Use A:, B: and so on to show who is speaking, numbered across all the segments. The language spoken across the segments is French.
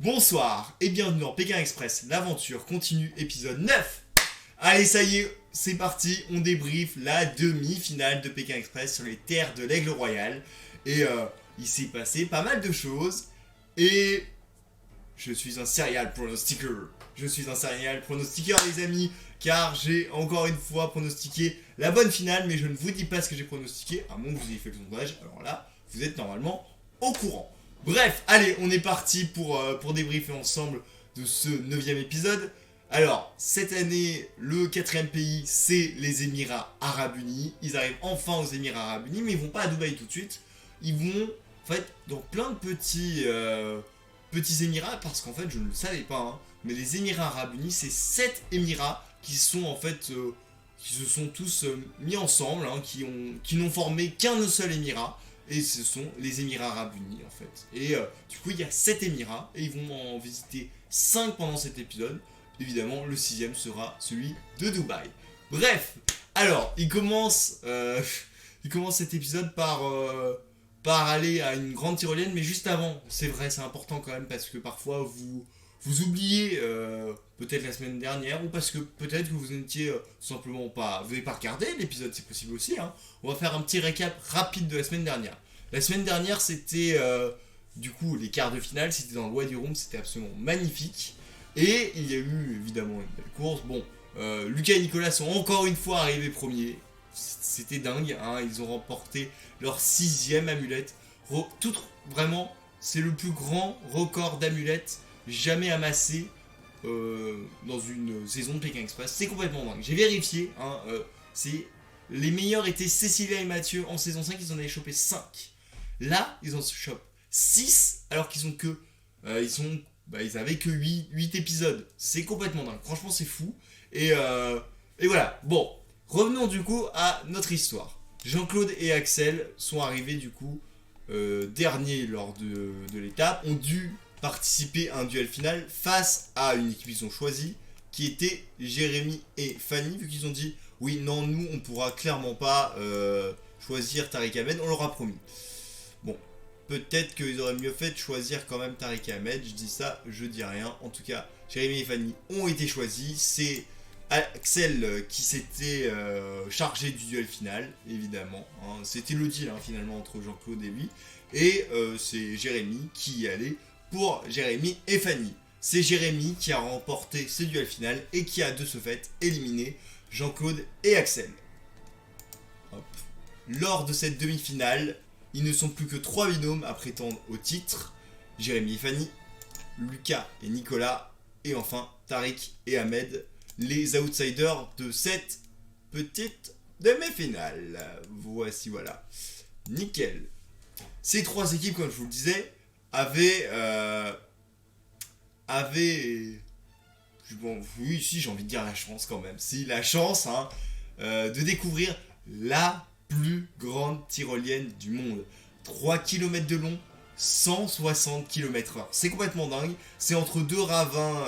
A: Bonsoir et bienvenue dans Pékin Express, l'aventure continue, épisode 9. Allez, ça y est, c'est parti, on débriefe la demi-finale de Pékin Express sur les terres de l'Aigle Royal. Et il s'est passé pas mal de choses. Et je suis un serial pronostiqueur. Les amis, car j'ai encore une fois pronostiqué la bonne finale, mais je ne vous dis pas ce que j'ai pronostiqué, à moins que vous ayez fait le sondage. Alors là, vous êtes normalement au courant. Bref, allez, on est parti pour débriefer ensemble de ce 9e épisode. Alors, cette année, le 4e pays, c'est les Émirats Arabes Unis. Ils arrivent enfin aux Émirats Arabes Unis, mais ils vont pas à Dubaï tout de suite. Ils vont, en fait, dans plein de petits Émirats, parce qu'en fait, je ne le savais pas, hein, mais les Émirats Arabes Unis, c'est 7 Émirats qui sont en fait, qui se sont tous mis ensemble, hein, qui n'ont formé qu'un seul Émirat. Et ce sont les Émirats Arabes Unis en fait. Et du coup il y a 7 Émirats et ils vont en visiter 5 pendant cet épisode. Évidemment le 6e sera celui de Dubaï. Bref, alors il commence cet épisode par aller à une grande tyrolienne. Mais juste avant, c'est vrai, c'est important quand même, parce que parfois vous oubliez peut-être la semaine dernière, ou parce que peut-être que vous n'étiez tout simplement pas... Vous n'avez pas regardé l'épisode, c'est possible aussi, hein. On va faire un petit récap rapide de la semaine dernière. La semaine dernière, c'était du coup les quarts de finale, c'était dans le Wadi Rum, c'était absolument magnifique. Et il y a eu évidemment une belle course. Bon, Lucas et Nicolas sont encore une fois arrivés premiers. C'était dingue, hein. Ils ont remporté leur 6e amulette. Vraiment, c'est le plus grand record d'amulettes jamais amassé dans une saison de Pékin Express. C'est complètement dingue. J'ai vérifié, hein, les meilleurs étaient Cécilia et Mathieu en saison 5, ils en avaient chopé 5. Là, ils en chopent 6 alors qu'ils ont que ils avaient que 8 épisodes. C'est complètement dingue. Franchement, c'est fou. Et voilà. Bon, revenons du coup à notre histoire. Jean-Claude et Axel sont arrivés du coup derniers lors de l'étape, ont dû participer à un duel final face à une équipe qu'ils ont choisie, qui était Jérémy et Fanny, vu qu'ils ont dit oui, non, nous on pourra clairement pas choisir Tariq Ahmed, on leur a promis. Bon, peut-être qu'ils auraient mieux fait de choisir quand même Tariq Ahmed, je dis ça, je dis rien. En tout cas, Jérémy et Fanny ont été choisis. C'est Axel qui s'était chargé du duel final, évidemment, hein. C'était le deal, hein, finalement, entre Jean-Claude et lui. Et c'est Jérémy qui y allait pour Jérémy et Fanny. C'est Jérémy qui a remporté ce duel final et qui a de ce fait éliminé Jean-Claude et Axel. Hop. Lors de cette demi-finale, ils ne sont plus que 3 binômes à prétendre au titre. Jérémy et Fanny, Lucas et Nicolas, et enfin Tariq et Ahmed, les outsiders de cette petite demi-finale. Voici, voilà. Nickel. Ces 3 équipes, comme je vous le disais, avaient bon, oui, si, j'ai envie de dire la chance quand même. Si, la chance, hein, de découvrir la plus grande tyrolienne du monde. 3 km de long, 160 km/h. C'est complètement dingue. C'est entre 2 ravins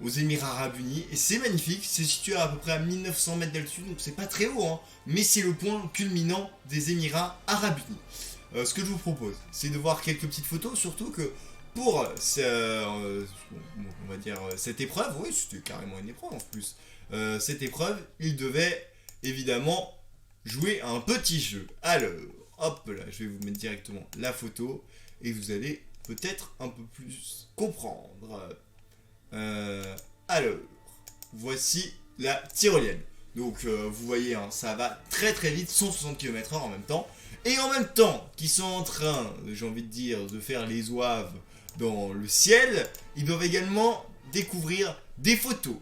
A: aux Émirats Arabes Unis. Et c'est magnifique. C'est situé à peu près à 1900 mètres d'altitude. Donc c'est pas très haut, hein. Mais c'est le point culminant des Émirats Arabes Unis. Ce que je vous propose, c'est de voir quelques petites photos. Surtout que pour on va dire cette épreuve, oui, c'était carrément une épreuve en plus. Cette épreuve, il devait évidemment jouer à un petit jeu. Alors, hop là, je vais vous mettre directement la photo et vous allez peut-être un peu plus comprendre. Alors, voici la tyrolienne. Donc, vous voyez, hein, ça va très très vite, 160 km/h en même temps. Et en même temps qu'ils sont en train, j'ai envie de dire, de faire les zouaves dans le ciel, ils doivent également découvrir des photos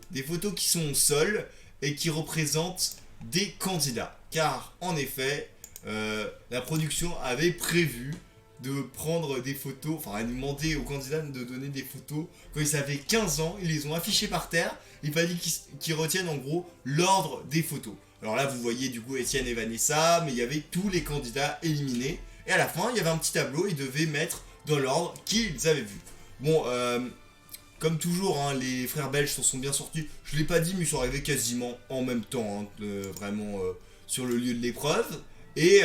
A: qui sont au sol et qui représentent des candidats. Car en effet, la production avait prévu de prendre des photos, enfin a demandé aux candidats de donner des photos quand ils avaient 15 ans, ils les ont affichées par terre, il fallait qu'ils retiennent en gros l'ordre des photos. Alors là vous voyez du coup Étienne et Vanessa, mais il y avait tous les candidats éliminés, et à la fin il y avait un petit tableau, ils devaient mettre dans l'ordre qu'ils avaient vu. Bon, comme toujours, hein, les frères belges s'en sont bien sortis. Je l'ai pas dit, mais ils sont arrivés quasiment en même temps, hein, vraiment sur le lieu de l'épreuve. Et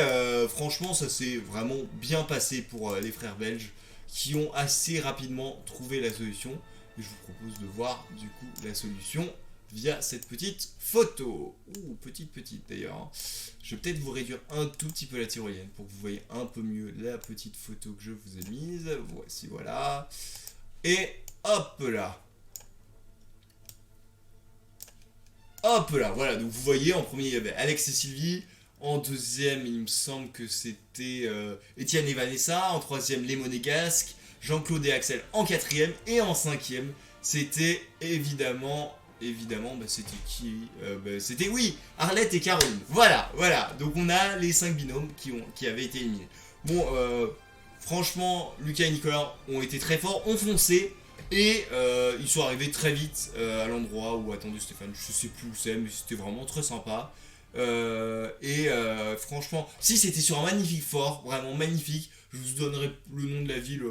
A: franchement, ça s'est vraiment bien passé pour les frères belges, qui ont assez rapidement trouvé la solution. Et je vous propose de voir du coup la solution via cette petite photo. Ouh, petite d'ailleurs. Hein. Je vais peut-être vous réduire un tout petit peu la tyrolienne pour que vous voyez un peu mieux la petite photo que je vous ai mise. Voici, voilà. Et hop là. Hop là, voilà. Donc vous voyez, en premier, il y avait Alex et Sylvie. En deuxième, il me semble que c'était Étienne et Vanessa. En troisième, les Monégasques. Jean-Claude et Axel en quatrième. Et en cinquième, c'était évidemment, bah, c'était qui c'était, oui, Arlette et Caroline. Voilà. Donc on a les 5 binômes qui avaient été éliminés. Bon, franchement, Lucas et Nicolas ont été très forts, ont foncé. Et ils sont arrivés très vite à l'endroit où attendait Stéphane. Je sais plus où c'est, mais c'était vraiment très sympa. Franchement, si c'était sur un magnifique fort, vraiment magnifique, je vous donnerai le nom de la ville.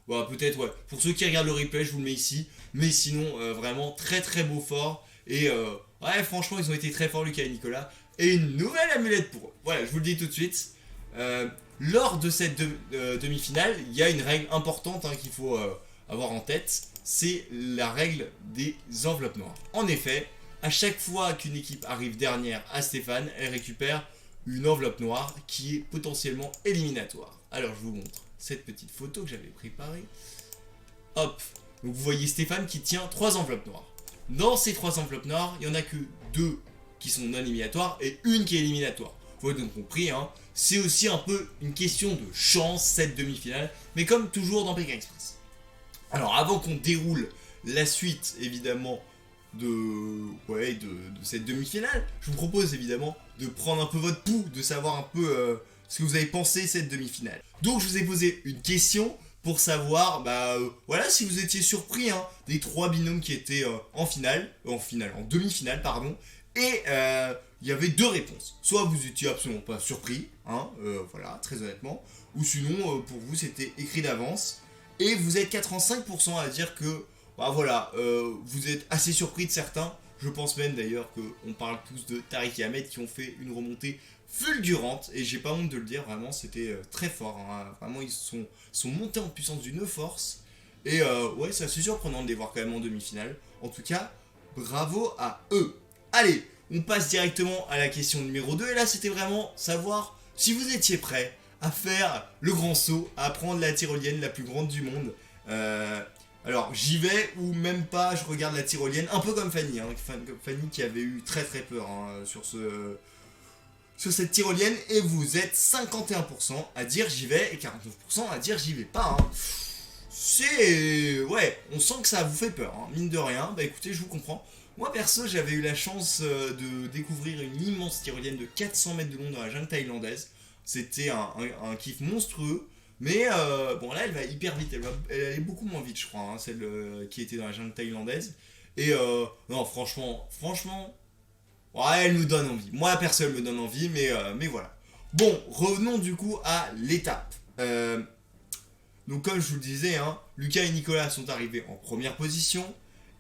A: Peut-être, ouais. Pour ceux qui regardent le replay, je vous le mets ici. Mais sinon, vraiment très très beau fort. Et ouais, franchement, ils ont été très forts, Lucas et Nicolas. Et une nouvelle amulette pour eux. Voilà, je vous le dis tout de suite. Lors de cette demi-finale, il y a une règle importante qu'il faut avoir en tête. C'est la règle des enveloppes noires. En effet, à chaque fois qu'une équipe arrive dernière à Stéphane, elle récupère une enveloppe noire qui est potentiellement éliminatoire. Alors je vous montre cette petite photo que j'avais préparée. Hop, donc vous voyez Stéphane qui tient 3 enveloppes noires. Dans ces 3 enveloppes noires, il n'y en a que 2 qui sont non éliminatoires et une qui est éliminatoire. Vous avez donc compris, c'est aussi un peu une question de chance cette demi-finale, mais comme toujours dans Pékin Express. Alors avant qu'on déroule la suite évidemment de cette demi-finale, je vous propose évidemment de prendre un peu votre pouls, de savoir un peu ce que vous avez pensé cette demi-finale. Donc je vous ai posé une question pour savoir si vous étiez surpris des 3 binômes qui étaient en demi-finale pardon, et il y avait 2 réponses. Soit vous étiez absolument pas surpris, voilà, très honnêtement, ou sinon pour vous c'était écrit d'avance. Et vous êtes 85% à dire que vous êtes assez surpris de certains. Je pense même d'ailleurs qu'on parle tous de Tariq et Ahmed qui ont fait une remontée fulgurante. Et j'ai pas honte de le dire, vraiment c'était très fort. Vraiment ils sont montés en puissance d'une force. Et c'est assez surprenant de les voir quand même en demi-finale. En tout cas, bravo à eux. Allez, on passe directement à la question numéro 2. Et là c'était vraiment savoir si vous étiez prêts à faire le grand saut, à prendre la tyrolienne la plus grande du monde. Alors j'y vais ou même pas, je regarde la tyrolienne, un peu comme Fanny, Fanny qui avait eu très très peur sur cette tyrolienne, et vous êtes 51% à dire j'y vais et 49% à dire j'y vais pas. On sent que ça vous fait peur, mine de rien. Bah écoutez, je vous comprends. Moi perso, j'avais eu la chance de découvrir une immense tyrolienne de 400 mètres de long dans la jungle thaïlandaise. C'était un kiff monstrueux. Mais là elle va hyper vite, elle allait beaucoup moins vite je crois, celle qui était dans la jungle thaïlandaise. Et non franchement, ouais, elle me donne envie. Moi perso elle me donne envie, mais voilà. Bon, revenons du coup à l'étape. Donc comme je vous le disais, Lucas et Nicolas sont arrivés en première position.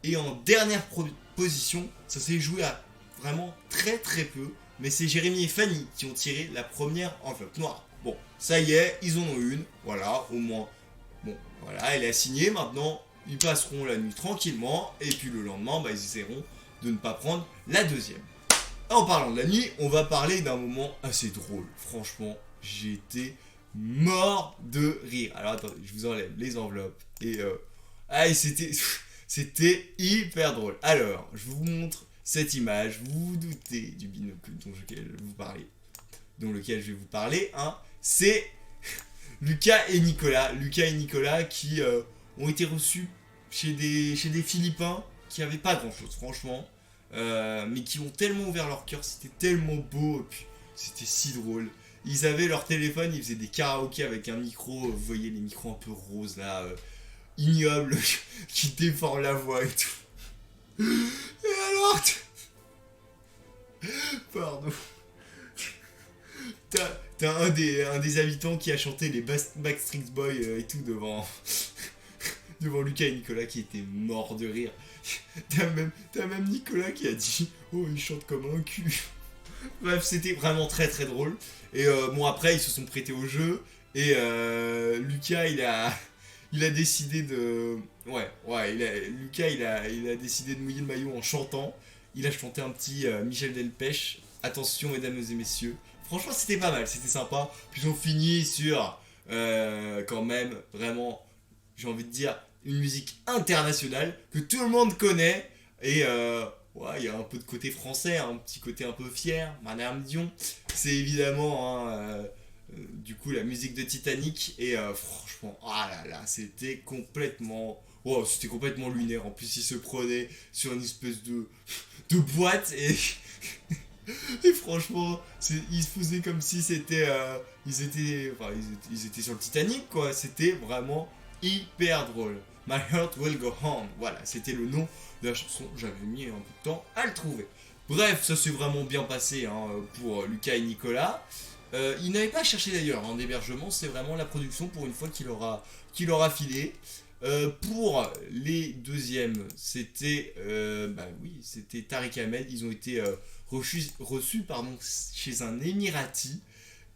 A: Et en dernière position, ça s'est joué à vraiment très très peu. Mais c'est Jérémy et Fanny qui ont tiré la première enveloppe noire. Bon, ça y est, ils en ont une, voilà, au moins. Bon, voilà, elle est assignée, maintenant, ils passeront la nuit tranquillement, et puis le lendemain, ils essaieront de ne pas prendre la deuxième. En parlant de la nuit, on va parler d'un moment assez drôle. Franchement, j'ai été mort de rire. Alors attendez, je vous enlève les enveloppes, et c'était hyper drôle. Alors, je vous montre cette image, vous vous doutez du binôme dont lequel je vais vous parler, c'est Lucas et Nicolas qui ont été reçus chez des Philippins qui avaient pas grand chose franchement, mais qui ont tellement ouvert leur cœur, c'était tellement beau, et puis c'était si drôle. Ils avaient leur téléphone, ils faisaient des karaokés avec un micro, vous voyez les micros un peu roses là, ignobles, qui déforment la voix et tout. Et alors pardon. T'as un des habitants qui a chanté les Backstreet Boys et tout devant Lucas et Nicolas qui était mort de rire. T'as même Nicolas qui a dit « Oh, il chante comme un cul ». Bref, c'était vraiment très très drôle. Et après, ils se sont prêtés au jeu. Et Lucas, il a décidé de... Lucas, il a décidé de mouiller le maillot en chantant. Il a chanté un petit Michel Delpech. Attention, mesdames et messieurs. Franchement, c'était pas mal, c'était sympa. Puis ils ont fini sur, quand même, vraiment, j'ai envie de dire, une musique internationale que tout le monde connaît. Et il y a un peu de côté français, un petit côté un peu fier. Madame Dion, c'est évidemment, du coup, la musique de Titanic. Et franchement, ah là là, c'était complètement... Wow, c'était complètement lunaire. En plus, il se prenait sur une espèce de boîte et... Et franchement, ils se faisaient comme si c'était... ils étaient sur le Titanic, quoi. C'était vraiment hyper drôle. My Heart Will Go On. Voilà, c'était le nom de la chanson. J'avais mis un peu de temps à le trouver. Bref, ça s'est vraiment bien passé pour Lucas et Nicolas. Il n'avait pas cherché d'ailleurs d'hébergement. C'est vraiment la production pour une fois qu'il aura filé. Pour les deuxièmes, c'était c'était Tariq Ahmed. Ils ont été reçus chez un Émirati.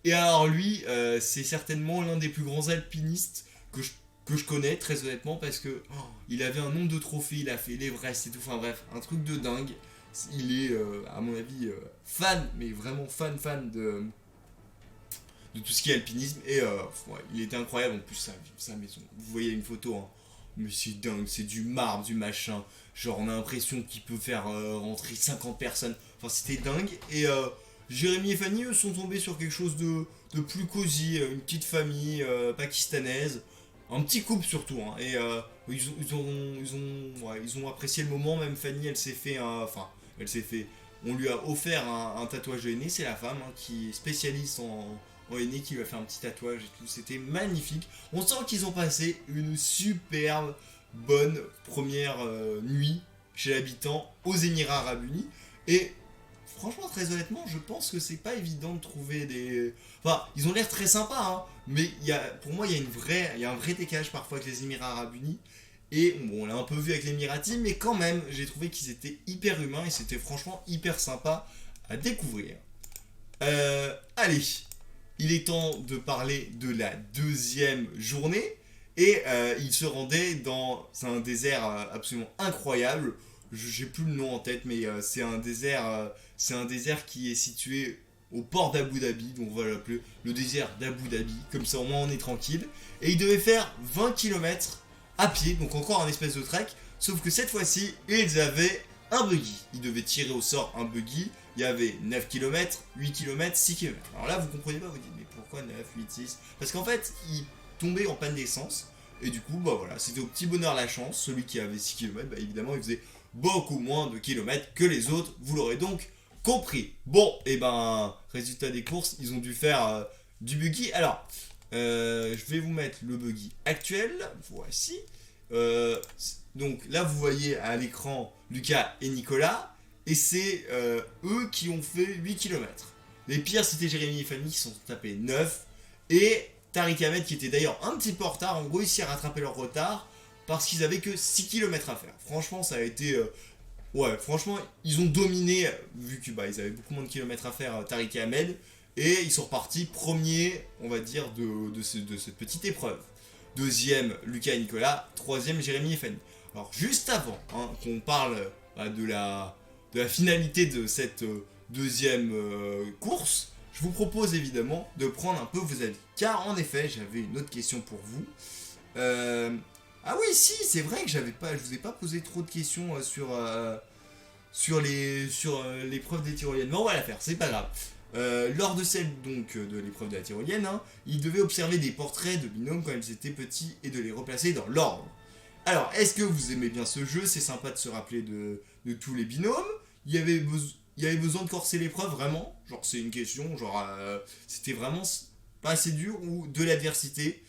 A: Et alors lui, c'est certainement l'un des plus grands alpinistes que je connais, très honnêtement, parce que il avait un nombre de trophées, il a fait l'Everest et tout, enfin bref, un truc de dingue. Il est, à mon avis, fan, mais vraiment fan de tout ce qui est alpinisme. Et il était incroyable, en plus sa maison. Vous voyez une photo, hein. Mais c'est dingue, c'est du marbre, du machin. Genre on a l'impression qu'il peut faire rentrer 50 personnes. Enfin c'était dingue. Et Jérémy et Fanny eux sont tombés sur quelque chose de plus cosy. Une petite famille pakistanaise. Un petit couple surtout. Hein. Et ils ont apprécié le moment. Même Fanny elle s'est fait on lui a offert un tatouage de henné. C'est la femme qui est spécialiste en henné qui lui a fait un petit tatouage et tout. C'était magnifique. On sent qu'ils ont passé une superbe bonne première nuit chez l'habitant aux Émirats Arabes Unis. Et franchement, très honnêtement, je pense que c'est pas évident de trouver des... Enfin, ils ont l'air très sympas, hein, mais pour moi, il y a un vrai décalage parfois avec les Émirats Arabes Unis. Et bon, on l'a un peu vu avec l'Émirati, mais quand même, j'ai trouvé qu'ils étaient hyper humains et c'était franchement hyper sympa à découvrir. Allez, il est temps de parler de la deuxième journée. Et il se rendait dans un désert absolument incroyable. J'ai plus le nom en tête, mais c'est un désert qui est situé au port d'Abu Dhabi. Donc on va l'appeler le désert d'Abu Dhabi. Comme ça au moins on est tranquille. Et il devait faire 20 km à pied, donc encore un espèce de trek. Sauf que cette fois-ci, ils avaient un buggy. Ils devaient tirer au sort un buggy. Il y avait 9 km, 8 km, 6 km. Alors là, vous comprenez pas, vous dites, mais pourquoi 9, 8, 6 ? Parce qu'en fait, il tombait en panne d'essence. Et du coup, c'était au petit bonheur la chance. Celui qui avait 6 km, évidemment, il faisait beaucoup moins de kilomètres que les autres. Vous l'aurez donc compris. Bon, et résultat des courses, ils ont dû faire du buggy. Alors, je vais vous mettre le buggy actuel. Voici. Donc là, vous voyez à l'écran Lucas et Nicolas. Et c'est eux qui ont fait 8 km. Les pires, c'était Jérémy et Fanny qui sont tapés 9. Et Tariq Ahmed, qui était d'ailleurs un petit peu en retard, ont réussi à rattraper leur retard parce qu'ils avaient que 6 km à faire. Franchement, ça a été... franchement, ils ont dominé, vu qu'ils avaient beaucoup moins de kilomètres à faire, Tariq Ahmed. Et ils sont repartis premiers, on va dire, de cette petite épreuve. Deuxième, Lucas et Nicolas. Troisième, Jérémy et Fanny. Alors, juste avant qu'on parle de la finalité de cette deuxième course, je vous propose évidemment de prendre un peu vos avis. Car en effet, j'avais une autre question pour vous. Ah oui, si, c'est vrai que je vous ai pas posé trop de questions sur l'épreuve des tyroliennes. Mais on va la faire, c'est pas grave. Lors de celle donc de l'épreuve de la tyrolienne, ils devaient observer des portraits de binômes quand ils étaient petits et de les replacer dans l'ordre. Alors, est-ce que vous aimez bien ce jeu ? C'est sympa de se rappeler de tous les binômes. Il y avait besoin de corser l'épreuve, vraiment. Genre, c'est une question, c'était vraiment pas assez dur ou de l'adversité.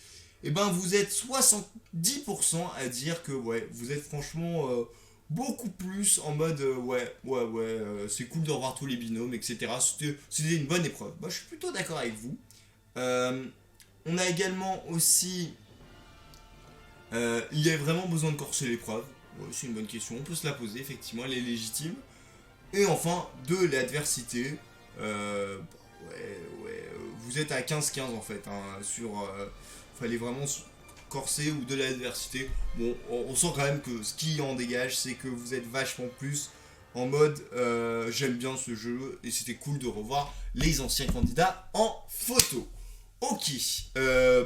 A: Et vous êtes 70% à dire que, vous êtes franchement beaucoup plus en mode, c'est cool de revoir tous les binômes, etc. C'était une bonne épreuve. Je suis plutôt d'accord avec vous. On a également aussi... il y a vraiment besoin de corser l'épreuve. C'est une bonne question, on peut se la poser, effectivement, elle est légitime. Et enfin, de l'adversité. Vous êtes à 15-15 en fait. Fallait vraiment corset ou de l'adversité. Bon, on sent quand même que ce qui en dégage, c'est que vous êtes vachement plus en mode j'aime bien ce jeu et c'était cool de revoir les anciens candidats en photo. Ok,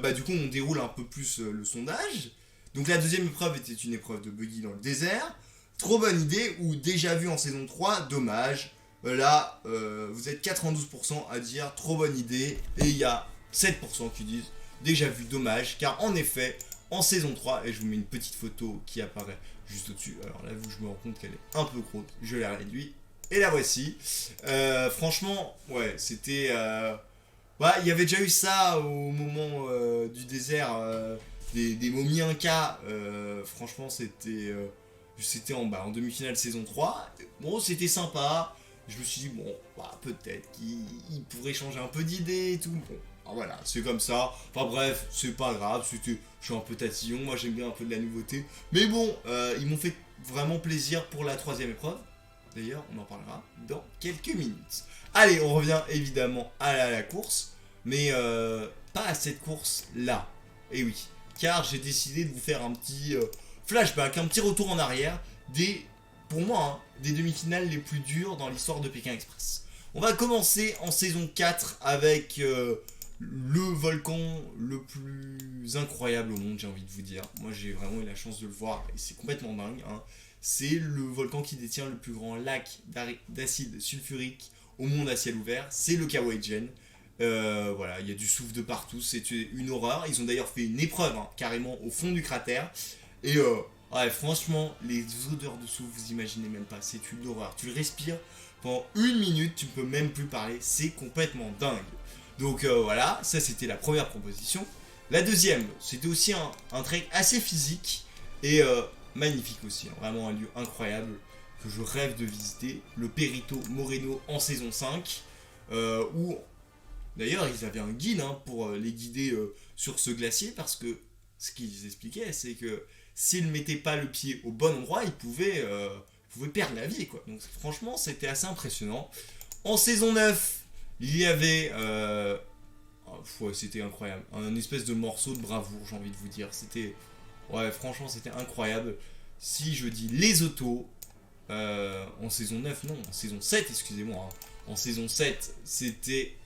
A: bah du coup on déroule un peu plus le sondage. Donc la deuxième épreuve était une épreuve de buggy dans le désert. Trop bonne idée ou déjà vu en saison 3, dommage. Là, vous êtes 92% à dire trop bonne idée et il y a 7% qui disent déjà vu, dommage. Car en effet, en saison 3, et je vous mets une petite photo qui apparaît juste au-dessus. Alors là, je me rends compte qu'elle est un peu grosse, je l'ai réduite. Et la voici. Franchement, ouais, c'était... bah, il y avait déjà eu ça au moment du désert des momies Inca. Franchement, c'était en demi-finale saison 3. Bon, c'était sympa. Je me suis dit, bon, bah, peut-être qu'il pourrait changer un peu d'idée et tout. Bon, alors voilà, c'est comme ça. Enfin bref, c'est pas grave. Je suis un peu tatillon. Moi, j'aime bien un peu de la nouveauté. Mais bon, ils m'ont fait vraiment plaisir pour la troisième épreuve. D'ailleurs, on en parlera dans quelques minutes. Allez, on revient évidemment à la course. Mais pas à cette course-là. Et oui, car j'ai décidé de vous faire un petit flashback, un petit retour en arrière pour moi, hein, des demi-finales les plus dures dans l'histoire de Pékin Express. On va commencer en saison 4 avec le volcan le plus incroyable au monde, j'ai envie de vous dire. Moi, j'ai vraiment eu la chance de le voir et c'est complètement dingue. Hein. C'est le volcan qui détient le plus grand lac d'acide sulfurique au monde à ciel ouvert. C'est le Kawaii-Gen. Voilà, il y a du souffle de partout, c'est une horreur. Ils ont d'ailleurs fait une épreuve carrément au fond du cratère. Et ouais, franchement, les odeurs de souffle, vous imaginez même pas, c'est une horreur. Tu le respires pendant 1 minute, tu ne peux même plus parler, c'est complètement dingue. Donc voilà, ça c'était la première proposition. La deuxième, c'était aussi un trek assez physique et magnifique aussi, hein, vraiment un lieu incroyable que je rêve de visiter. Le Perito Moreno en saison 5, où d'ailleurs ils avaient un guide pour les guider sur ce glacier parce que ce qu'ils expliquaient, c'est que s'ils ne mettaient pas le pied au bon endroit, ils pouvaient perdre la vie, quoi. Donc franchement, c'était assez impressionnant. En saison 9, il y avait... ouais, c'était incroyable. Un espèce de morceau de bravoure, j'ai envie de vous dire. C'était... Ouais, franchement, c'était incroyable. Si je dis les autos, en saison 9, non, en saison 7, excusez-moi. Hein. En saison 7, c'était...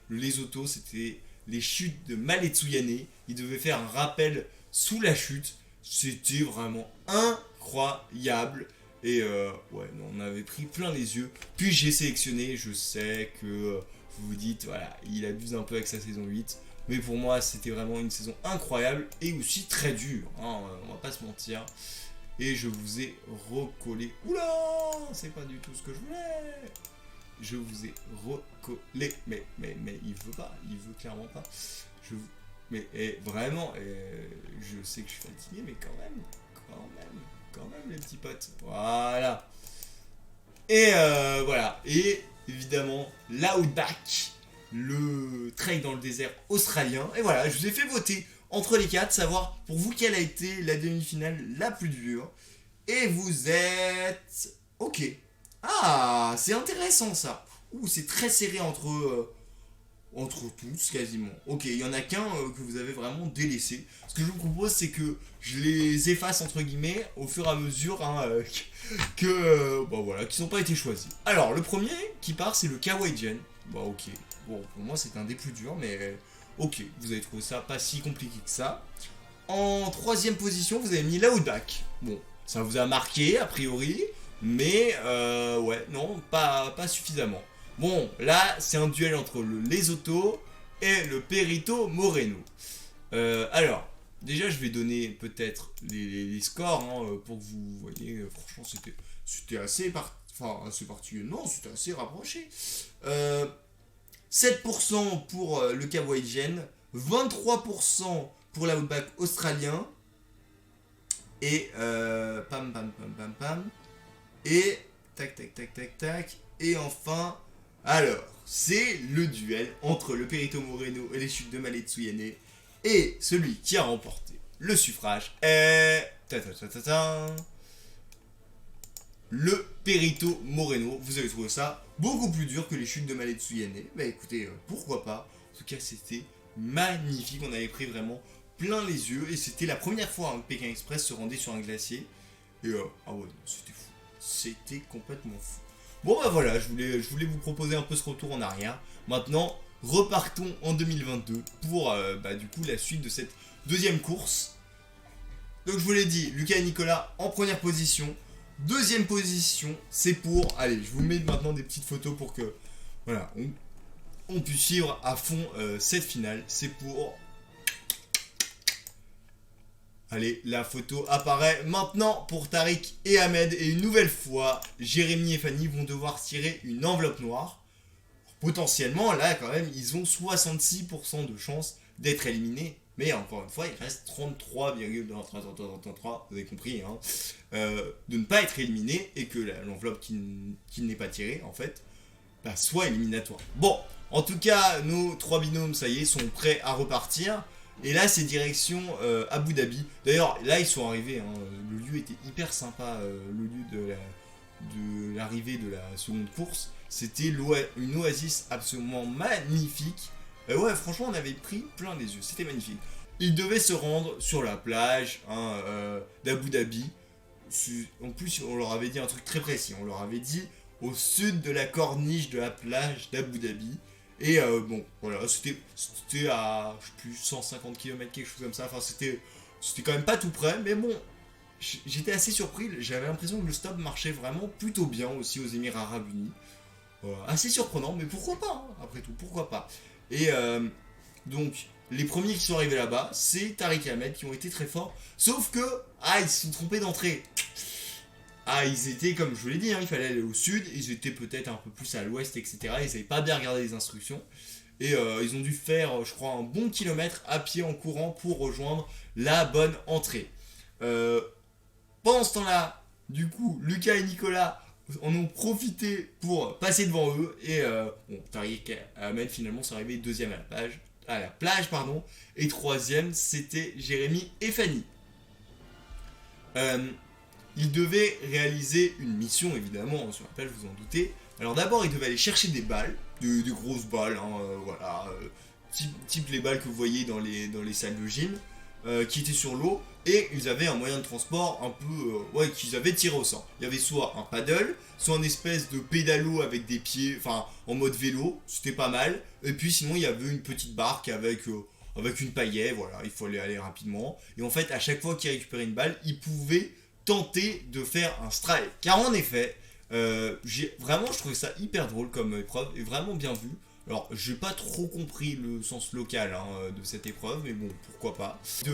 A: les autos, c'était les chutes de Maletsuyane. Ils devaient faire un rappel sous la chute. C'était vraiment incroyable. Et ouais, on avait pris plein les yeux. Puis j'ai sélectionné, je sais que vous vous dites, voilà, il abuse un peu avec sa saison 8. Mais pour moi, c'était vraiment une saison incroyable et aussi très dure. Hein, on va pas se mentir. Et je vous ai recollé. Oula, c'est pas du tout ce que je voulais. Je vous ai recollé. Mais il veut pas. Il veut clairement pas. Mais vraiment, je sais que je suis fatigué, mais quand même, les petits potes. Voilà. Et voilà. Et évidemment, l'Outback, le trail dans le désert australien. Et voilà, je vous ai fait voter entre les quatre, savoir pour vous quelle a été la demi-finale la plus dure. Et vous êtes... Ok. Ah, c'est intéressant ça. Ouh, c'est très serré entre tous quasiment. Ok, il y en a qu'un que vous avez vraiment délaissé. Ce que je vous propose, c'est que je les efface entre guillemets au fur et à mesure bon voilà, qui n'ont pas été choisis. Alors le premier qui part, c'est le Kawaii-Gen. Bah ok. Bon, pour moi c'est un des plus durs, mais ok, vous avez trouvé ça pas si compliqué que ça. En troisième position, vous avez mis l'Outback. Bon, ça vous a marqué a priori, mais ouais, non, pas suffisamment. Bon, là, c'est un duel entre le Lesotho et le Perito Moreno. Alors, déjà, je vais donner peut-être les scores pour que vous voyez. Franchement, c'était assez particulier. Non, c'était assez rapproché. 7% pour le Kawaii-Gen, 23% pour l'Outback australien, et pam, et tac, et enfin... Alors, c'est le duel entre le Perito Moreno et les chutes de Maletsuyane. Et celui qui a remporté le suffrage est... le Perito Moreno. Vous avez trouvé ça beaucoup plus dur que les chutes de Maletsuyane. Bah écoutez, pourquoi pas. En tout cas, c'était magnifique. On avait pris vraiment plein les yeux. Et c'était la première fois que Pékin Express se rendait sur un glacier. Et ah ouais, c'était fou. C'était complètement fou. Bon bah voilà, je voulais vous proposer un peu ce retour en arrière. Maintenant, repartons en 2022 pour du coup la suite de cette deuxième course. Donc je vous l'ai dit, Lucas et Nicolas en première position. Deuxième position, c'est pour... Allez, je vous mets maintenant des petites photos pour que... Voilà, on puisse suivre à fond cette finale. C'est pour... Allez, la photo apparaît maintenant pour Tariq et Ahmed. Et une nouvelle fois, Jérémy et Fanny vont devoir tirer une enveloppe noire. Potentiellement, là, quand même, ils ont 66% de chance d'être éliminés. Mais encore une fois, il reste 33,33, vous avez compris, hein, de ne pas être éliminé et que l'enveloppe qui n'est pas tirée, en fait, soit éliminatoire. Bon, en tout cas, nos trois binômes, ça y est, sont prêts à repartir. Et là, c'est direction Abu Dhabi. D'ailleurs, là, ils sont arrivés. Hein, le lieu était hyper sympa. Le lieu de l'arrivée de la seconde course. C'était une oasis absolument magnifique. Ouais, franchement, on avait pris plein les yeux. C'était magnifique. Ils devaient se rendre sur la plage d'Abu Dhabi. En plus, on leur avait dit un truc très précis. On leur avait dit au sud de la corniche de la plage d'Abu Dhabi. Et bon, voilà, c'était à, je sais plus, 150 km, quelque chose comme ça. Enfin, c'était quand même pas tout près, mais bon, j'étais assez surpris. J'avais l'impression que le stop marchait vraiment plutôt bien aussi aux Émirats Arabes Unis. Assez surprenant, mais pourquoi pas, hein, après tout, pourquoi pas. Et donc, les premiers qui sont arrivés là-bas, c'est Tariq et Ahmed qui ont été très forts. Sauf que, ils se sont trompés d'entrée. Ils étaient, comme je vous l'ai dit, hein, il fallait aller au sud, ils étaient peut-être un peu plus à l'ouest, etc. Ils n'avaient pas bien regardé les instructions. Et ils ont dû faire, je crois, un bon kilomètre à pied en courant pour rejoindre la bonne entrée. Pendant ce temps-là, du coup, Lucas et Nicolas en ont profité pour passer devant eux. Et Tariq et Ahmed finalement sont arrivés deuxième à la plage. Et troisième, c'était Jérémy et Fanny. Ils devaient réaliser une mission, évidemment, sur la plage, vous en doutez. Alors d'abord, ils devaient aller chercher des balles, des grosses balles, hein, voilà, type les balles que vous voyez dans les salles de gym, qui étaient sur l'eau, et ils avaient un moyen de transport un peu, qu'ils avaient tiré au sort. Il y avait soit un paddle, soit une espèce de pédalo avec des pieds, enfin, en mode vélo, c'était pas mal, et puis sinon, il y avait une petite barque avec une pagaie, voilà, il fallait aller rapidement, et en fait, à chaque fois qu'ils récupéraient une balle, ils pouvaient tenter de faire un strike. Car en effet, je trouvais ça hyper drôle comme épreuve et vraiment bien vu. Alors, j'ai pas trop compris le sens local de cette épreuve, mais bon, pourquoi pas. Il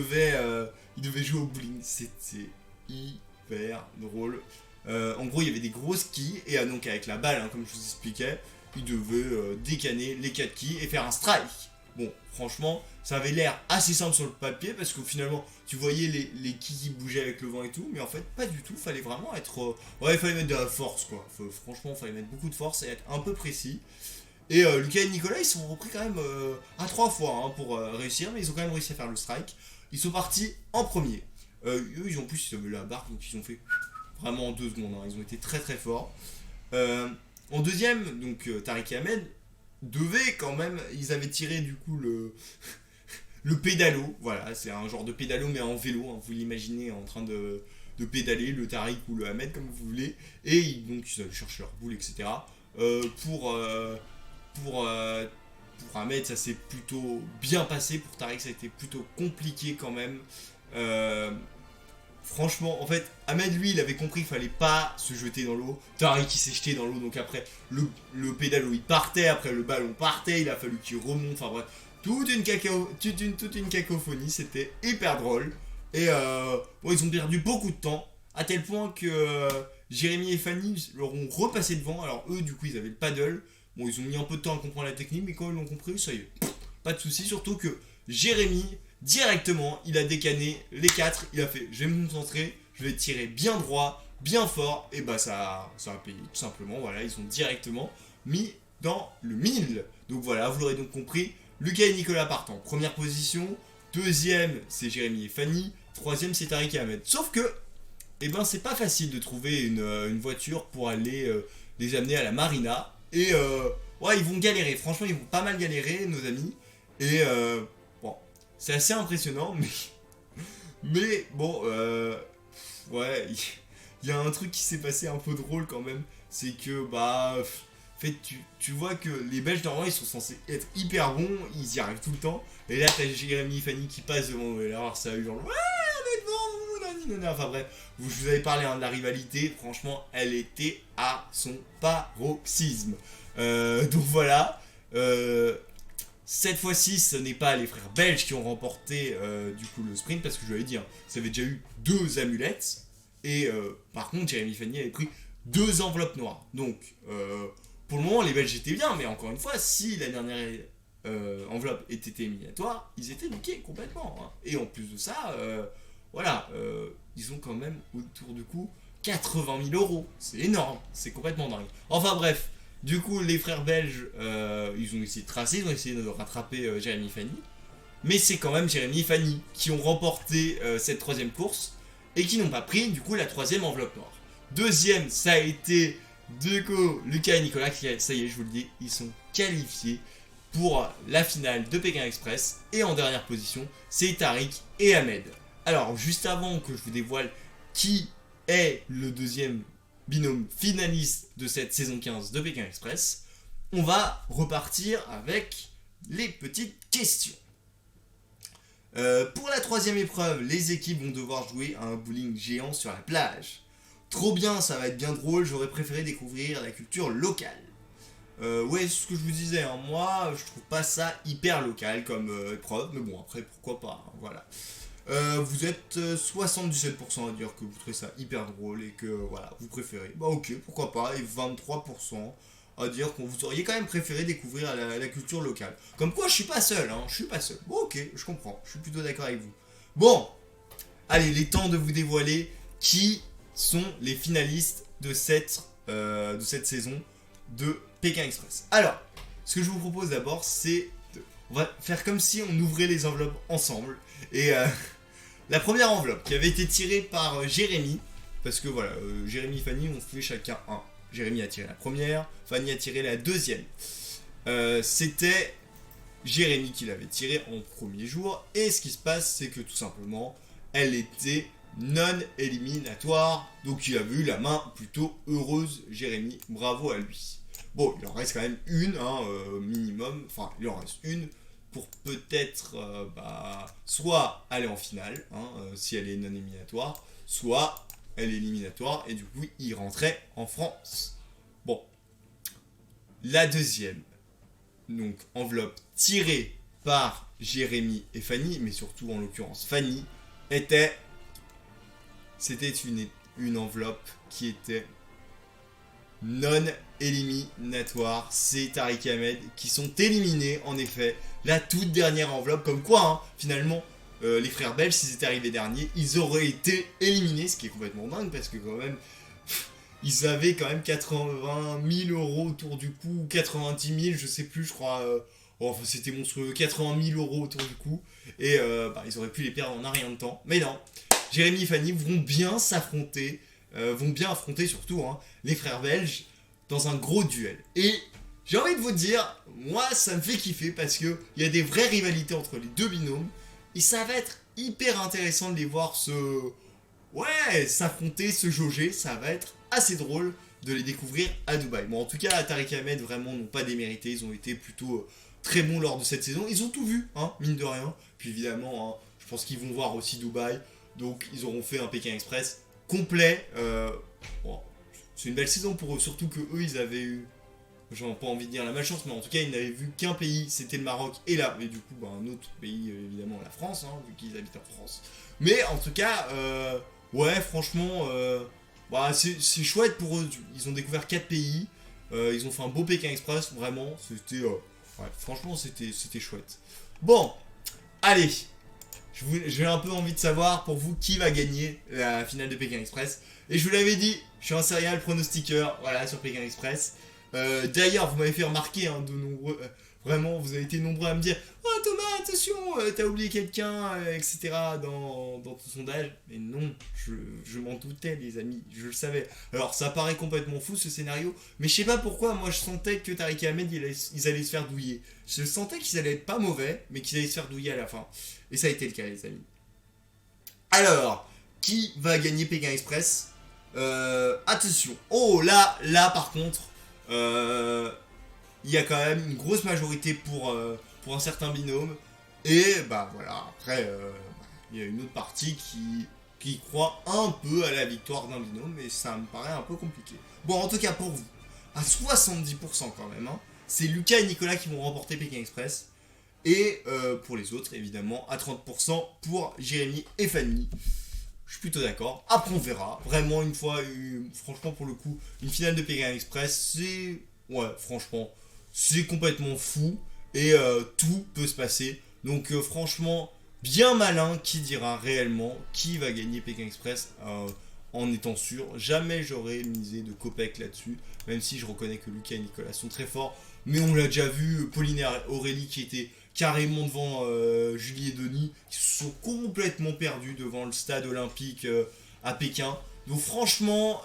A: devait jouer au bowling, c'était hyper drôle. En gros, il y avait des grosses quilles, et donc avec la balle, comme je vous expliquais, il devait décaner les 4 quilles et faire un strike. Bon, franchement, ça avait l'air assez simple sur le papier parce que finalement, tu voyais les quilles qui bougeaient avec le vent et tout, mais en fait, pas du tout. Fallait vraiment être. Il fallait mettre de la force, quoi. Franchement, fallait mettre beaucoup de force et être un peu précis. Et Lucas et Nicolas, ils sont repris quand même à 3 fois pour réussir, mais ils ont quand même réussi à faire le strike. Ils sont partis en premier. Eux, ils ont plus, ils avaient la barque, donc ils ont fait vraiment en 2 secondes. Ils ont été très très forts. En deuxième, donc Tariq et Ahmed devaient quand même, ils avaient tiré du coup le pédalo, voilà, c'est un genre de pédalo mais en vélo, vous l'imaginez en train de pédaler, le Tariq ou le Ahmed comme vous voulez, et donc ils avaient cherché leur boule, etc. Pour Ahmed, ça s'est plutôt bien passé, pour Tariq ça a été plutôt compliqué quand même. Franchement, en fait, Ahmed lui, il avait compris qu'il fallait pas se jeter dans l'eau. Tariq il s'est jeté dans l'eau, donc après le pédalo il partait, après le ballon partait, il a fallu qu'il remonte, enfin bref, toute une cacophonie, c'était hyper drôle. Et ils ont perdu beaucoup de temps, à tel point que Jérémy et Fanny leur ont repassé devant. Alors eux, du coup, ils avaient le paddle. Bon, ils ont mis un peu de temps à comprendre la technique, mais quand ils l'ont compris, ça y est, pas de soucis. Surtout que Jérémy, directement, il a décané les 4. Il a fait, je vais me concentrer, je vais tirer bien droit, bien fort. Et bah ça a payé, tout simplement. Voilà, ils ont directement mis dans le 1000. Donc voilà, vous l'aurez donc compris. Lucas et Nicolas partent en première position. Deuxième, c'est Jérémy et Fanny. Troisième, c'est Tariq et Ahmed. Sauf que, c'est pas facile de trouver une voiture pour aller les amener à la marina. Et ils vont galérer. Franchement, ils vont pas mal galérer, nos amis. Et c'est assez impressionnant, mais bon, ouais, il y a un truc qui s'est passé un peu drôle quand même, c'est que, bah, en fait, tu vois que les Belges, normalement, ils sont censés être hyper bons, ils y arrivent tout le temps, et là, t'as Jérémy Fanny qui passe devant eux, et là, alors, ça a eu genre, ouais, on est devant vous, nanana. Enfin bref, je vous avais parlé de la rivalité, franchement, elle était à son paroxysme. Donc voilà, cette fois-ci, ce n'est pas les frères belges qui ont remporté du coup le sprint, parce que je vous l'avais dit, hein, ça avait déjà eu 2 amulettes. Et par contre, Jérémy Fanny avait pris 2 enveloppes noires. Donc, pour le moment, les Belges étaient bien, mais encore une fois, si la dernière enveloppe était éliminatoire, ils étaient niqués complètement. Hein. Et en plus de ça, voilà, ils ont quand même autour du coup 80 000 euros. C'est énorme, c'est complètement dingue. Enfin bref, du coup, les frères belges, ils ont essayé de tracer, ils ont essayé de rattraper Jérémy Fanny. Mais c'est quand même Jérémy et Fanny qui ont remporté cette 3ème course et qui n'ont pas pris du coup la 3ème enveloppe noire. 2ème, ça a été du coup Lucas et Nicolas qui, ça y est, je vous le dis, ils sont qualifiés pour la finale de Pékin Express. Et en dernière position, c'est Tariq et Ahmed. Alors, juste avant que je vous dévoile qui est le 2ème binôme finaliste de cette saison 15 de Pékin Express, on va repartir avec les petites questions. Pour la 3ème épreuve, les équipes vont devoir jouer à un bowling géant sur la plage. Trop bien, ça va être bien drôle, j'aurais préféré découvrir la culture locale. Ouais, c'est ce que je vous disais, hein. Moi je trouve pas ça hyper local comme épreuve, mais bon après pourquoi pas, hein, voilà. Vous êtes 77% à dire que vous trouvez ça hyper drôle et que voilà, vous préférez. Bah ok, pourquoi pas, et 23% à dire qu'on vous auriez quand même préféré découvrir la culture locale. Comme quoi je suis pas seul, hein, je suis pas seul. Bon ok, je comprends, je suis plutôt d'accord avec vous. Bon, allez, il est temps de vous dévoiler qui sont les finalistes de cette saison de Pékin Express. Alors, ce que je vous propose d'abord, c'est on va faire comme si on ouvrait les enveloppes ensemble. Et la première enveloppe qui avait été tirée par Jérémy, parce que voilà, Jérémy et Fanny ont fait chacun un. Jérémy a tiré la première, Fanny a tiré la 2ème. C'était Jérémy qui l'avait tiré en premier jour. Et ce qui se passe, c'est que tout simplement, elle était non éliminatoire. Donc il avait eu la main plutôt heureuse, Jérémy. Bravo à lui. Bon, il en reste quand même une, hein, minimum. Enfin, il en reste une pour peut-être soit aller en finale, hein, si elle est non éliminatoire, soit elle est éliminatoire et du coup il rentrait en France. Bon, la 2ème, donc enveloppe tirée par Jérémy et Fanny, mais surtout en l'occurrence Fanny, c'était une enveloppe qui était non éliminatoire. C'est Tariq et Ahmed qui sont éliminés, en effet. La toute dernière enveloppe, comme quoi, hein, finalement, les frères belges, s'ils étaient arrivés derniers, ils auraient été éliminés, ce qui est complètement dingue, parce que quand même, ils avaient quand même 80 000 euros autour du cou, 90 000, je sais plus, je crois, enfin c'était monstrueux, 80 000 euros autour du cou, et ils auraient pu les perdre en un rien de temps, mais non, Jérémy et Fanny vont bien s'affronter, vont bien affronter surtout hein, les frères belges dans un gros duel. Et j'ai envie de vous dire, moi ça me fait kiffer parce qu'il y a des vraies rivalités entre les deux binômes et ça va être hyper intéressant de les voir s'affronter, se jauger, ça va être assez drôle de les découvrir à Dubaï. Bon en tout cas Tariq et Ahmed vraiment n'ont pas démérité, ils ont été plutôt très bons lors de cette saison, ils ont tout vu, hein, mine de rien, puis évidemment hein, je pense qu'ils vont voir aussi Dubaï, donc ils auront fait un Pékin Express complet. Bon, c'est une belle saison pour eux, surtout que eux ils avaient eu, j'ai pas envie de dire la malchance, mais en tout cas ils n'avaient vu qu'un pays, c'était le Maroc, et là, et du coup un autre pays évidemment la France, hein, vu qu'ils habitent en France. Mais en tout cas, ouais franchement, c'est chouette pour eux, ils ont découvert 4 pays, ils ont fait un beau Pékin Express, vraiment, c'était, franchement c'était chouette. Bon, allez, j'ai un peu envie de savoir pour vous qui va gagner la finale de Pékin Express. Et je vous l'avais dit, je suis un serial pronostiqueur, voilà, sur Pékin Express. D'ailleurs, vous m'avez fait remarquer, hein, de nombreux, vraiment, vous avez été nombreux à me dire « Oh Thomas, attention, t'as oublié quelqu'un, etc. Dans ton sondage. Mais non, je m'en doutais, les amis, je le savais. Alors, ça paraît complètement fou ce scénario, mais je sais pas pourquoi, moi je sentais que Tariq et Ahmed, ils allaient se faire douiller. Je sentais qu'ils allaient être pas mauvais, mais qu'ils allaient se faire douiller à la fin. Et ça a été le cas, les amis. Alors, qui va gagner Pékin Express? Attention. Oh, là par contre, il y a quand même une grosse majorité pour un certain binôme. Et bah voilà, après, il y a une autre partie qui croit un peu à la victoire d'un binôme, mais ça me paraît un peu compliqué. Bon, en tout cas pour vous, à 70% quand même, hein, c'est Lucas et Nicolas qui vont remporter Pékin Express. Et pour les autres, évidemment, à 30% pour Jérémy et Fanny. Je suis plutôt d'accord. Après, on verra. Vraiment, une fois, franchement, pour le coup, une finale de Pékin Express, c'est... Ouais, franchement, c'est complètement fou. Et tout peut se passer. Donc, franchement, bien malin qui dira réellement qui va gagner Pékin Express en étant sûr. Jamais j'aurais misé de copec là-dessus. Même si je reconnais que Lucas et Nicolas sont très forts. Mais on l'a déjà vu, Pauline et Aurélie qui étaient carrément devant Julie et Denis, qui se sont complètement perdus devant le stade olympique à Pékin. Donc franchement,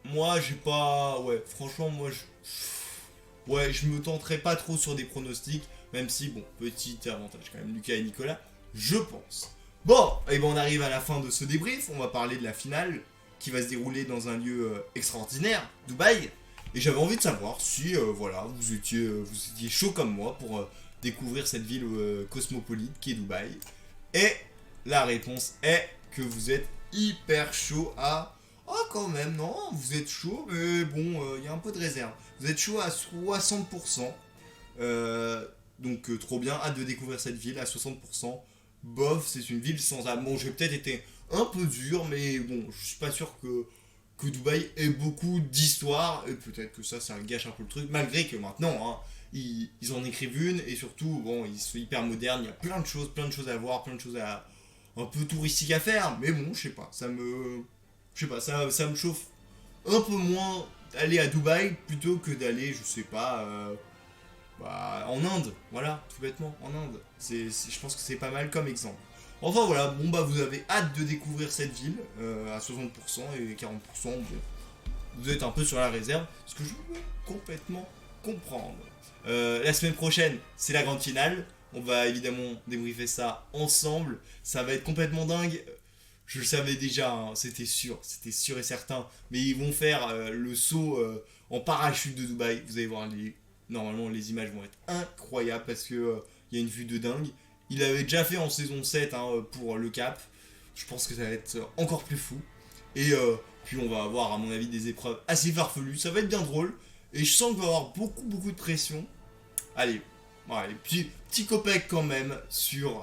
A: moi j'ai pas... Ouais, franchement, je me tenterai pas trop sur des pronostics, même si, bon, petit avantage quand même, Lucas et Nicolas, je pense. Bon, et ben on arrive à la fin de ce débrief, on va parler de la finale, qui va se dérouler dans un lieu extraordinaire, Dubaï. Et j'avais envie de savoir si voilà, vous étiez chaud comme moi pour découvrir cette ville cosmopolite qui est Dubaï. Et la réponse est que vous êtes hyper chaud à... Oh quand même, non, vous êtes chaud, mais bon, il y a un peu de réserve. Vous êtes chaud à 60%. Donc trop bien, hâte de découvrir cette ville à 60%. Bof, c'est une ville sans âme. Bon, j'ai peut-être été un peu dur, mais bon, je suis pas sûr que Dubaï ait beaucoup d'histoire, et peut-être que ça gâche un peu le truc, malgré que maintenant, hein, ils en écrivent une, et surtout, bon, ils sont hyper modernes, il y a plein de choses à voir, plein de choses un peu touristiques à faire, mais bon, je sais pas, ça me chauffe un peu moins d'aller à Dubaï, plutôt que d'aller, je sais pas, en Inde, voilà, tout bêtement, en Inde. Je pense que c'est pas mal comme exemple. Enfin voilà, bon bah vous avez hâte de découvrir cette ville à 60% et 40%, bon, vous êtes un peu sur la réserve, ce que je peux complètement comprendre. La semaine prochaine, c'est la grande finale, on va évidemment débriefer ça ensemble, ça va être complètement dingue. Je le savais déjà, hein, c'était sûr et certain, mais ils vont faire le saut en parachute de Dubaï, vous allez voir, normalement les images vont être incroyables parce que y a une vue de dingue. Il l'avait déjà fait en saison 7 hein, pour le Cap. Je pense que ça va être encore plus fou. Et puis on va avoir à mon avis des épreuves assez farfelues. Ça va être bien drôle. Et je sens qu'il va y avoir beaucoup de pression. Allez, petit copec quand même sur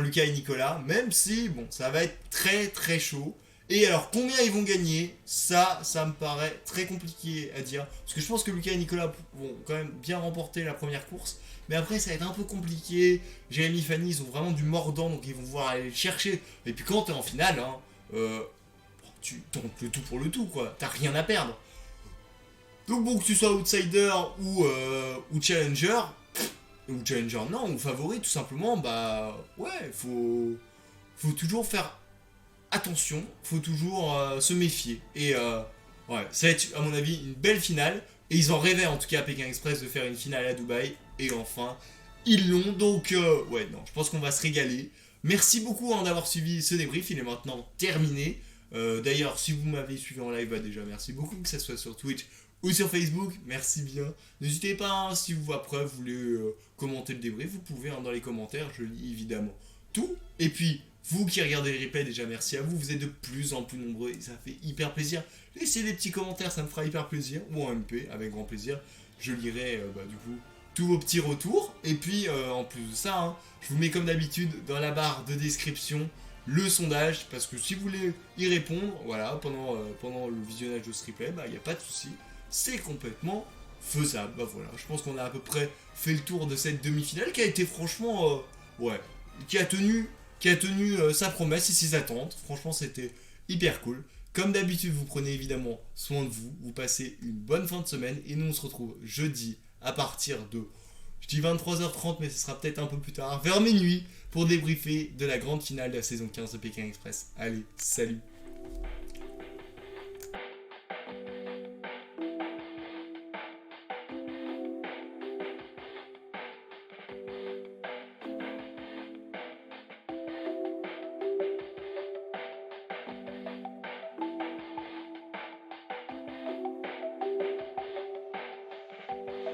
A: Lucas et Nicolas. Même si, bon, ça va être très chaud. Et alors combien ils vont gagner, ça me paraît très compliqué à dire. Parce que je pense que Lucas et Nicolas vont quand même bien remporter la première course. Mais après ça va être un peu compliqué. Jérémy et Fanny ils ont vraiment du mordant donc ils vont vouloir aller le chercher. Et puis quand t'es en finale, hein, tu tentes le tout pour le tout quoi. T'as rien à perdre. Donc bon que tu sois outsider ou challenger, ou challenger non, ou favori tout simplement, bah ouais, faut toujours faire attention, faut toujours se méfier. Et ouais, ça va être à mon avis une belle finale. Et ils en rêvaient en tout cas à Pékin Express de faire une finale à Dubaï. Et enfin, ils l'ont. Donc ouais, non, je pense qu'on va se régaler. Merci beaucoup hein, d'avoir suivi ce débrief. Il est maintenant terminé. D'ailleurs, si vous m'avez suivi en live, bah déjà merci beaucoup, que ce soit sur Twitch ou sur Facebook. Merci bien. N'hésitez pas, hein, si vous après vous voulez commenter le débrief, vous pouvez hein, dans les commentaires. Je lis évidemment tout. Et puis, vous qui regardez le replay, déjà merci à vous. Vous êtes de plus en plus nombreux et ça fait hyper plaisir. Laissez des petits commentaires, ça me fera hyper plaisir. Ou en MP, avec grand plaisir. Je lirai du coup tous vos petits retours. Et puis, en plus de ça, hein, je vous mets comme d'habitude dans la barre de description le sondage. Parce que si vous voulez y répondre, voilà, pendant le visionnage de ce replay, bah il n'y a pas de souci. C'est complètement faisable. Bah voilà, je pense qu'on a à peu près fait le tour de cette demi-finale qui a été franchement, ouais, qui a tenu sa promesse et ses attentes. Franchement, c'était hyper cool. Comme d'habitude, vous prenez évidemment soin de vous. Vous passez une bonne fin de semaine. Et nous, on se retrouve jeudi à partir de... Je dis 23h30, mais ce sera peut-être un peu plus tard, vers minuit, pour débriefer de la grande finale de la saison 15 de Pékin Express. Allez, salut!